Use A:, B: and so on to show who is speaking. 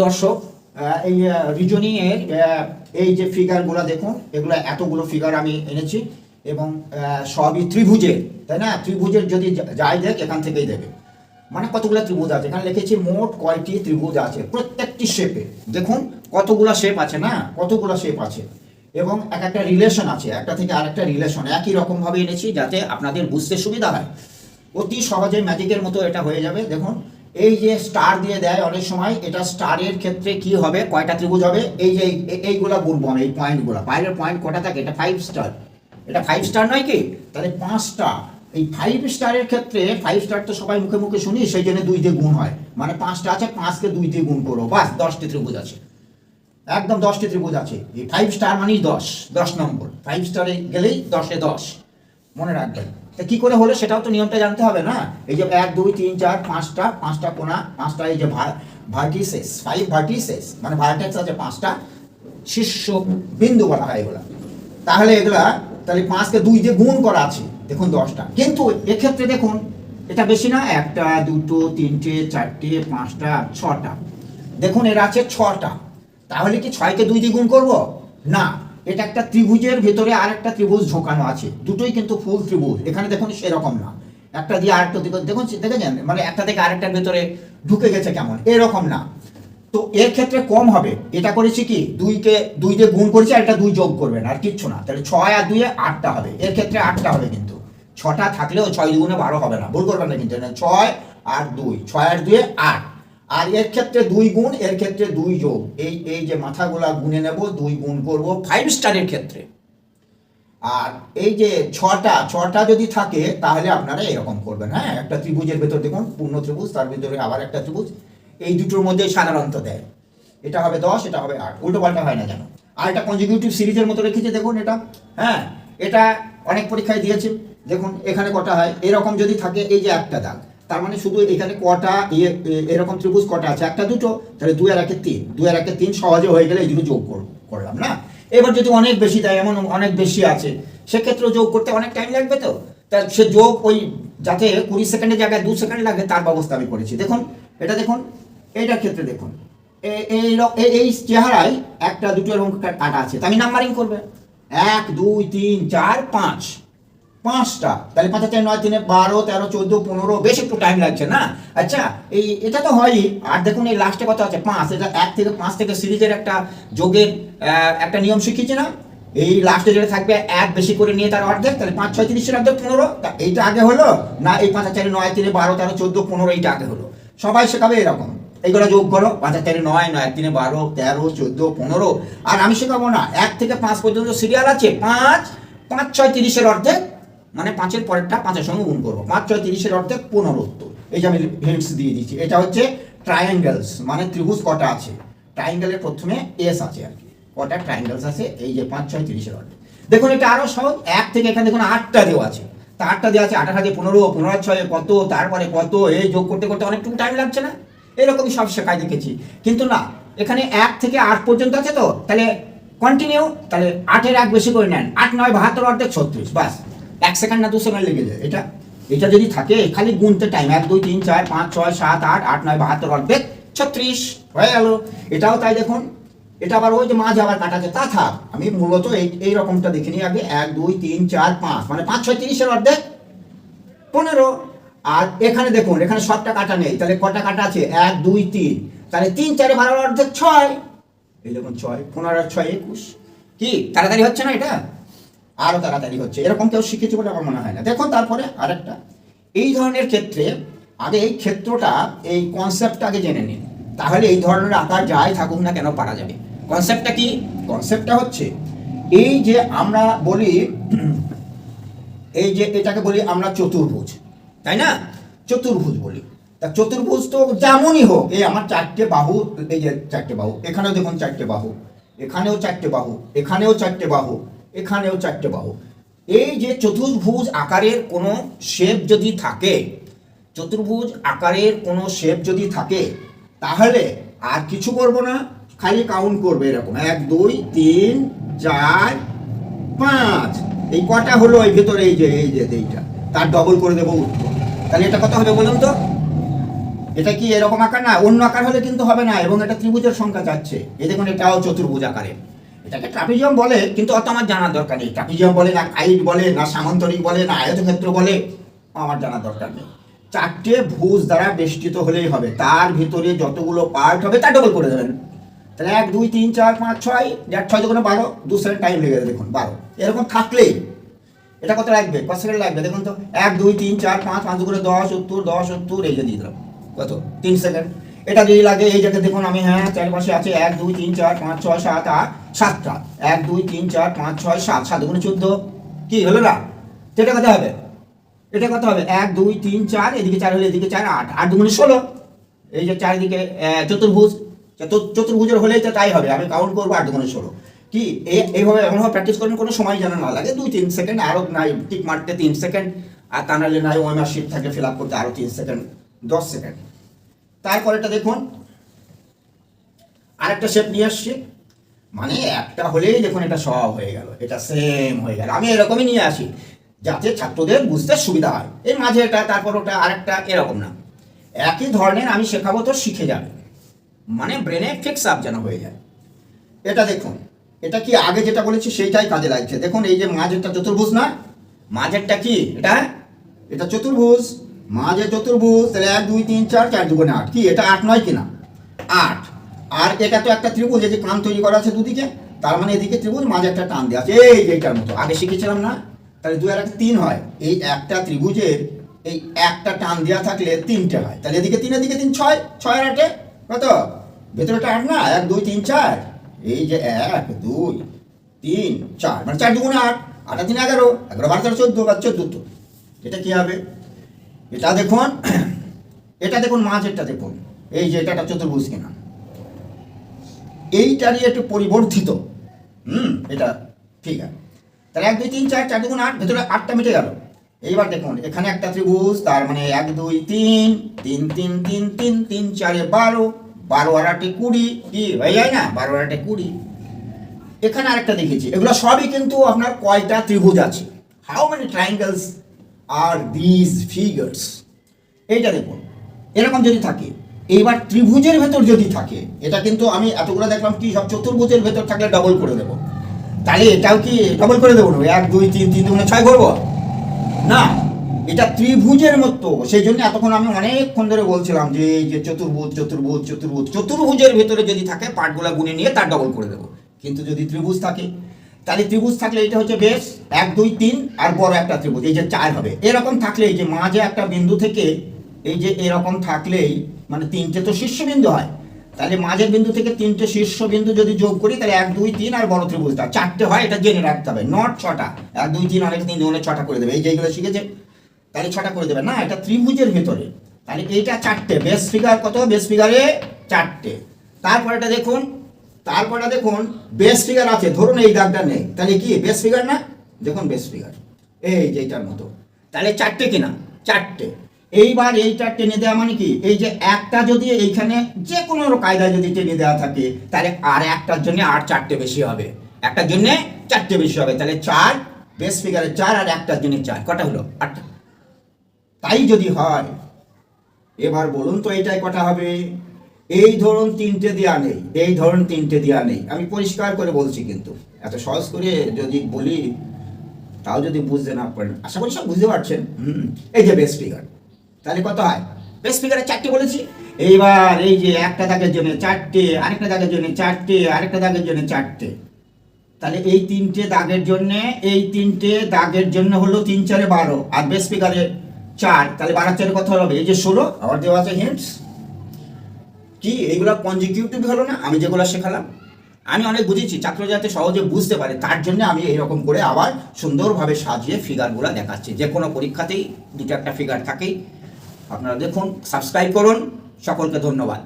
A: দর্শক, এই রিজনিং এর এই যে ফিগারগুলো দেখুন, এগুলো এতগুলো ফিগার আমি এনেছি এবং সবই ত্রিভুজের, তাই না? ত্রিভুজের যদি যাই দেখ এখান থেকেই দেবে, মানে কতগুলো ত্রিভুজ আছে। এখানে লিখেছি মোট কয়টি ত্রিভুজ আছে প্রত্যেকটি শেপে। দেখুন কতগুলো শেপ আছে, না কতগুলো শেপ আছে এবং এক একটা রিলেশন আছে, একটা থেকে আরেকটা রিলেশন একই রকম ভাবে এনেছি যাতে আপনাদের বুঝতে সুবিধা হয়। অতি সহজে ম্যাজিকের মতো এটা হয়ে যাবে। দেখুন এই যে স্টার দিয়ে দেয় অনেক সময়, এটা স্টারের ক্ষেত্রে কি হবে, কয়টা ত্রিভুজ হবে, এই যে এইগুলা গুনবো আমি, এই পয়েন্টগুলো, বাইরের পয়েন্ট কটা থাকে, এটা 5 স্টার, এটা 5 স্টার নয় কি, তাহলে 5টা। এই 5 স্টারের ক্ষেত্রে 5 স্টার তো সবাই মুখে মুখে শুনি, সেই জন্য 2 দিয়ে গুণ হয়, মানে 5টা আছে, 5কে 2 দিয়ে গুণ করো, বাস 10টি ত্রিভুজ আছে, একদম 10টি ত্রিভুজ আছে। এই 5 স্টার মানেই 10 নম্বর, 5 স্টারে গেলেই 10-এ 10, মনে রাখবেন। তা কি করে হলো সেটাও তো নিয়মটা জানতে হবে না। এই যে 1 2 3 4 5টা কোণা, 5টা এই যে ভার্টিসেস, 5 ভার্টিসেস মানে ভার্টেক্স আছে 5টা, শীর্ষ বিন্দু বলা হয় এগুলা। তাহলে এগুলা, তাহলে 5কে 2 দিয়ে গুণ করা আছে, দেখুন 10টা। কিন্তু এক্ষেত্রে দেখুন এটা বেশি না, 1টা 2টো 3টে 4টে 5টা 6টা, দেখুন এর আছে 6টা। তাহলে কি 6কে 2 দিয়ে গুণ করব? না, এটা একটা ত্রিভুজের ভেতরে আরেকটা ত্রিভুজ ঢোকানো আছে, দুটোই কিন্তু ফুল ত্রিভুজ। এখানে দেখুন সেরকম না, একটা দিয়ে আরেকটা দিকে দেখুন, দেখেছেন মানে একটা থেকে আরেকটার ভেতরে ঢুকে গেছে কেমন, এরকম না। তো এর ক্ষেত্রে কম হবে। এটা করেছি কি, 2কে 2 দিয়ে গুণ করেছি আর একটা 2 যোগ করবেন, আর কিচ্ছু না। তাহলে 6 আর 2 8টা হবে, এর ক্ষেত্রে 8টা হবে। কিন্তু 6টা থাকলেও 6 2 12 হবে না, ভুল করবেন না কিন্তু। 6 আর 2, 6 আর 2 8, আর এর ক্ষেত্রে 2 গুণ, এর ক্ষেত্রে 2 যোগ, এই যে মাথাগুলা গুনে নেব, 2 গুণ করব 5 স্টারের ক্ষেত্রে। আর এই যে 6টা যদি থাকে তাহলে আপনারা এরকম করবেন। হ্যাঁ, একটা ত্রিভুজের ভেতর দেখুন পূর্ণ ত্রিভুজ, তার ভিতরে আবার একটা ত্রিভুজ, এই দুটোর মধ্যে সাধারণত দেয়, এটা হবে 10, এটা হবে 8, উল্টো পাল্টা হয় না যেন। আর এটা কনজিকিউটিভ সিরিজের মতো রেখেছে, দেখুন এটা। হ্যাঁ, এটা অনেক পরীক্ষায় দিয়েছে। দেখুন এখানে কটা হয়, এরকম যদি থাকে, এই যে একটা দাগ, তার মানে শুধু এখানে কটা এরকম ত্রিভুজ কটা আছে, একটা দুটো, তাহলে 2 আর 1 3, 2 আর 1 3 সহজে হয়ে গেলে এই দুটো যোগ করলাম না। এবার যদি অনেক বেশি দেয়, এমন অনেক বেশি আছে, সেক্ষেত্রে যোগ করতে অনেক টাইম লাগবে, তো তা সে যোগ ওই যাতে 20 সেকেন্ডের জায়গায় 2 সেকেন্ড লাগে তার ব্যবস্থা আমি করেছি। দেখুন এটা, দেখুন এইটার ক্ষেত্রে দেখুন এই চেহারায় একটা দুটো এরকম কাটা আছে, তা আমি নাম্বারিং করবে 1 2 3 4 5, 5টা, তাহলে 5 4 9 3 12 13 14 15, বেশ একটু টাইম লাগছে না। আচ্ছা, এটা তো হয়ই। আর দেখুন এই লাস্টে কত আছে, 5, এটা 1 থেকে 5 থেকে সিরিজের একটা যোগের একটা নিয়ম শিখিয়েছি না। এই লাস্টে যেটা থাকবে 1 বেশি করে নিয়ে তার অর্ধেক, তাহলে 5 6 30 অর্ধেক 15, এইটা আগে হলো না, এই 5 4 9 3 12 13 14 15 এইটা আগে হলো। সবাই শেখাবে এরকম, এইগুলো যোগ করো, 5 4 9 9 3 12 13 14 15। আর আমি শেখাবো না, 1 থেকে 5 পর্যন্ত সিরিয়াল আছে, 5 5 6 30 অর্ধেক, মানে 5-এর পরেরটা 5-এর সঙ্গে গুণ করবো, 5 6 30 অর্ধেক 15। এই যে আমি হিন্টস দিয়ে দিচ্ছি, এটা হচ্ছে ট্রায়াঙ্গেলস, মানে ত্রিভুজ কটা আছে, ট্রায়াঙ্গেলের প্রথমে এস আছে আর কি, কটা ট্রায়াঙ্গেলস আছে, এই যে 5 6 30 অর্ধেক। দেখুন এটা আরো সহজ, 1 থেকে এখানে দেখুন 8টা দেওয়া আছে, তা 8টা দেওয়া আছে, 8 8 15, 15 6 কত, তারপরে কত, এই যোগ করতে করতে অনেকটুকু টাইম লাগছে না। এরকমই সব শেখাই দেখেছি, কিন্তু না, এখানে 1 থেকে 8 পর্যন্ত আছে, তো তাহলে কন্টিনিউ, তাহলে 8-এর 1 বেশি করে নেন, 8 9 72 অর্ধেক 36, বাস 1 সেকেন্ড না 2 সেকেন্ড লেগে যায়। এটা যদি থাকে খালি গুনতে টাইম, 1 2 3 4 5 6 7 8 8 9 72 অর্ধেক 36 হয়ে গেল। এটাও তাই, দেখুন এটা আবার ওই যে মাঝে আবার কাটাছে, তা থাক, আমি মূলত এই রকমটা দেখে নিই আগে, 1 2 3 4 5, মানে 5 6 30 অর্ধেক 15। আর এখানে দেখুন, এখানে সবটা কাটা নেই, তাহলে কটা কাটা আছে, 1 2 3, তাহলে 3 4 12 অর্ধেক 6, এই দেখুন 6 15 আর 6 21। কি তাড়াতাড়ি হচ্ছে না? এটা আরো তাড়াতাড়ি হচ্ছে, এরকম কেউ শিখেছে বলে আমার মনে হয় না। দেখুন তারপরে আরেকটা, এই ধরনের ক্ষেত্রে আগে এই ক্ষেত্রটা, এই কনসেপ্টটা আগে জেনে নিন, তাহলে এই ধরনের আকার যাই থাকুক না কেন পারা যাবে। কনসেপ্টটা কি? কনসেপ্টটা হচ্ছে এই যে আমরা বলি, এই যে এটাকে বলি আমরা চতুর্ভুজ, তাই না? চতুর্ভুজ বলি, তা চতুর্ভুজ তো যেমনই হোক, এই আমার 4টে বাহু, এই যে 4টে বাহু, এখানেও দেখুন 4টে বাহু, এখানেও 4টে বাহু, এখানেও 4টে বাহু, এখানেও 4টে বাহু। এই যে চতুর্ভুজ আকারের কোনো শেপ যদি থাকে, চতুর্ভুজ আকারের কোনো শেপ যদি থাকে, তাহলে আর কিছু করব না, খালি কাউন্ট করবে এরকম 1 2 3 4 5, এই কটা হলো এই ভেতরে, এই যে এইটা, তার ডবল করে দেবো উত্তর। তাহলে এটা কত হবে বলুন তো, এটা কি এরকম আকার না, অন্য আকার হলে কিন্তু হবে না, এবং এটা ত্রিভুজের সংখ্যা যাচ্ছে। এই দেখুন এটাও চতুর্ভুজ আকারে, এটাকে ট্রাপিজিয়াম বলে, কিন্তু অত আমার জানার দরকার নেই। ট্রাপিজিয়াম বলে না, কাইট বলে না, সামান্তরিক বলে না, আয়তক্ষেত্র বলে, আমার জানার দরকার নেই। চারটে ভুজ দ্বারা বেষ্টিত হলেই হবে, তার ভিতরে যতগুলো পার্ট হবে তা ডবল করে দেবেন। তাহলে 1 2 3 4 5 6, 6 দুগুণে 12, 2 সেকেন্ড টাইম লেগে যাবে। দেখুন 12 এরকম থাকলেই এটা কত লাগবে, কত সেকেন্ড লাগবে দেখুন তো। 1 2 3 4 5, 5 দুগুণে 10 70, 10 70, এই যে দিয়ে দিলাম কত 3 সেকেন্ড। এটা যদি লাগে এই জায়গায় দেখুন আমি, হ্যাঁ চারপাশে আছে 1 2 3 4 5 6 7 8 7টা, 1 2 3 4 5 6 7, 7 দুগুণে 14, কি হলো না? এটা কত হবে, এটা কত হবে 1 2 3 4, এদিকে 4 হলে এদিকে 4, 8 8 দুগুণে 16। এই যে চারিদিকে চতুর্ভুজ, চতুর্ভুজের হলেই তো তাই হবে, আমি কাউন্ট করবো 8 দুগুণে 16। কি এইভাবে এমনভাবে প্র্যাকটিস করেন, কোনো সময় যেন না লাগে। 2 3 সেকেন্ড, আরও নাই টিক মারতে 3 সেকেন্ড, আর তা নাহলে নাই ওএমআর শিট থাকে ফিল আপ করতে আরও 3 সেকেন্ড, 10 সেকেন্ড। তারপরেটা দেখুন আরেকটা শেপ নিয়ে আসছি, মানে একটা হলেই দেখুন এটা সব হয়ে গেল, এটা সেম হয়ে গেল। আমি এরকমই নিয়ে আসি যাতে ছাত্রদের বুঝতে সুবিধা হয়। এই মাঝে এটা, তারপর ওটা, আরেকটা, এরকম না, একই ধরনের আমি শেখাবো তো শিখে যাবে, মানে ব্রেনে ফিক্স আপ যেন হয়ে যায়। এটা দেখুন, এটা কি আগে যেটা বলেছি সেইটাই কাজে লাগছে। দেখুন এই যে মাঝেরটা চতুর্ভুজ না, মাঝেরটা কি এটা, এটা চতুর্ভুজ, মাঝে চতুর্ভুজ। তাহলে 1 2 3 4, 4 দুগুণে 8, কি এটা 8 নয় কিনা, 8। আর এটা তো একটা ত্রিভুজ, এই যে কান তৈরি করা আছে দুদিকে, তার মানে এদিকে ত্রিভুজ, মাঝে একটা টান দেওয়া আছে, এই যে এইটার মতো আগে শিখেছিলাম না। তাহলে 2 আর 1 3 হয়, এই একটা ত্রিভুজের এই একটা টান দেওয়া থাকলে 3টে হয়। তাহলে এদিকে 3, এদিকে 3, 6, 6 আর 8 কত, ভেতরেটা 8 না, 1 2 3 4, এই যে 1 2 3 4, মানে 4 দুগুণে 8, 8 আর 3 11, 11 12 13 14, বা 14। এটা কি হবে, এটা দেখুন, এটা দেখুন মাঝেরটা দেখুন, এই যে এটা চতুর্ভুজ কিনা, এইটারই একটু পরিবর্ধিত, এটা ঠিক আছে। তাহলে 1 2 3 4, 4 দুগুণ 8, ভেতরে 8টা মিটে গেল। এইবার দেখুন এখানে একটা ত্রিভুজ, তার মানে 1 2 3 3 3 3 3 3 4 12, 12 আর 8 20, কি হয়ে যায় না, 12 আর 8 20। এখানে আরেকটা দেখেছি, এগুলো সবই কিন্তু আপনার কয়টা ত্রিভুজ আছে, how many triangles are this figures. এইটা দেখুন এরকম যদি থাকে, এইবার ত্রিভুজের ভেতর যদি থাকে, এটা কিন্তু আমি এতগুলো দেখলাম কি সব চতুর্ভুজের ভেতর থাকলে ডবল করে দেবো। তাহলে এটাও কি ডবল করে দেবো না, 1 2 3 3 দুগুণে 6 করবো না, এটা ত্রিভুজের মতো। সেই জন্য এতক্ষণ আমি অনেকক্ষণ ধরে বলছিলাম যে এই যে চতুর্ভুজ চতুর্ভুজ চতুর্ভুজ, চতুর্ভুজের ভেতরে যদি থাকে পার্টগুলো গুনে নিয়ে তার ডবল করে দেবো। কিন্তু যদি ত্রিভুজ থাকে, তাহলে ত্রিভুজ থাকলে এটা হচ্ছে বেশ 1 2 3 আর বড় একটা ত্রিভুজ, এই যে 4 হবে। এরকম থাকলে এই যে মাঝে একটা বিন্দু থেকে, এই যে এরকম থাকলেই মানে 3টে তো শীর্ষবিন্দু হয়, তাহলে মাঝের বিন্দু থেকে 3টে শীর্ষবিন্দু যদি যোগ করি তাহলে 1 2 3 আর বড় ত্রিভুজটা 4টে হয়, এটা জেনে রাখতে হবে, নট 6টা। 1 2 3 অনেক 3 দুগুণে 6টা করে দেবে, এই যেগুলো শিখেছে তাহলে 6টা করে দেবে না, এটা ত্রিভুজের ভেতরে। তাহলে এইটা 4টে, বেস ফিগার কত, বেস ফিগারে 4টে। তারপরেটা দেখুন, তারপরে দেখুন বেস ফিগার আছে, ধরুন এই দাগটা নেই, তাহলে কি বেস ফিগার না, দেখুন বেস ফিগার এই যে এইটার মতো, তাহলে 4টে কিনা, 4টে। এইবার এইটা টেনে দেওয়া মানে কি, এই যে একটা যদি এইখানে যে কোনো কায়দায় যদি টেনে দেওয়া থাকে, তাহলে আর একটার জন্য আর 4টে বেশি হবে, একটার জন্য 4টে বেশি হবে, তাহলে 4 বেস ফিগারে 4 আর একটার জন্য 4, কটা হলো 8টা। তাই যদি হয়, এবার বলুন তো এইটাই কটা হবে। এই ধরুন 3টে দেওয়া নেই, এই ধরুন 3টে দেওয়া নেই, আমি পরিষ্কার করে বলছি, কিন্তু এত সহজ করে যদি বলি তাও যদি বুঝতে না পারেন, আশা করি সব বুঝতে পারছেন। এই যে বেস ফিগার, তাহলে কত হয়, বেস ফিগারে 4টে বলেছি। এইবার এই যে একটা দাগের জন্য 4টে, আরেকটা দাগের জন্য 4টে, আরেকটা দাগের জন্য 4টে, তাহলে এই 3টে দাগের জন্য, এই 3টে দাগের জন্য হলো 3 4 12, আর বেস ফিগারে 4, তাহলে 12 4 কত হবে, এই যে 16। আবার দেওয়া আছে হিন্টস, কি এইগুলো কনজিকিউটিভ হলো না, আমি যেগুলো শেখালাম। আমি অনেক বুঝেছি, ছাত্র যাতে সহজে বুঝতে পারে তার জন্য আমি এইরকম করে আবার সুন্দরভাবে সাজিয়ে ফিগারগুলো দেখাচ্ছি। যে কোনো পরীক্ষাতেই 2টা একটা ফিগার থাকেই। আপনারা দেখুন, সাবস্ক্রাইব করুন। সকলকে ধন্যবাদ।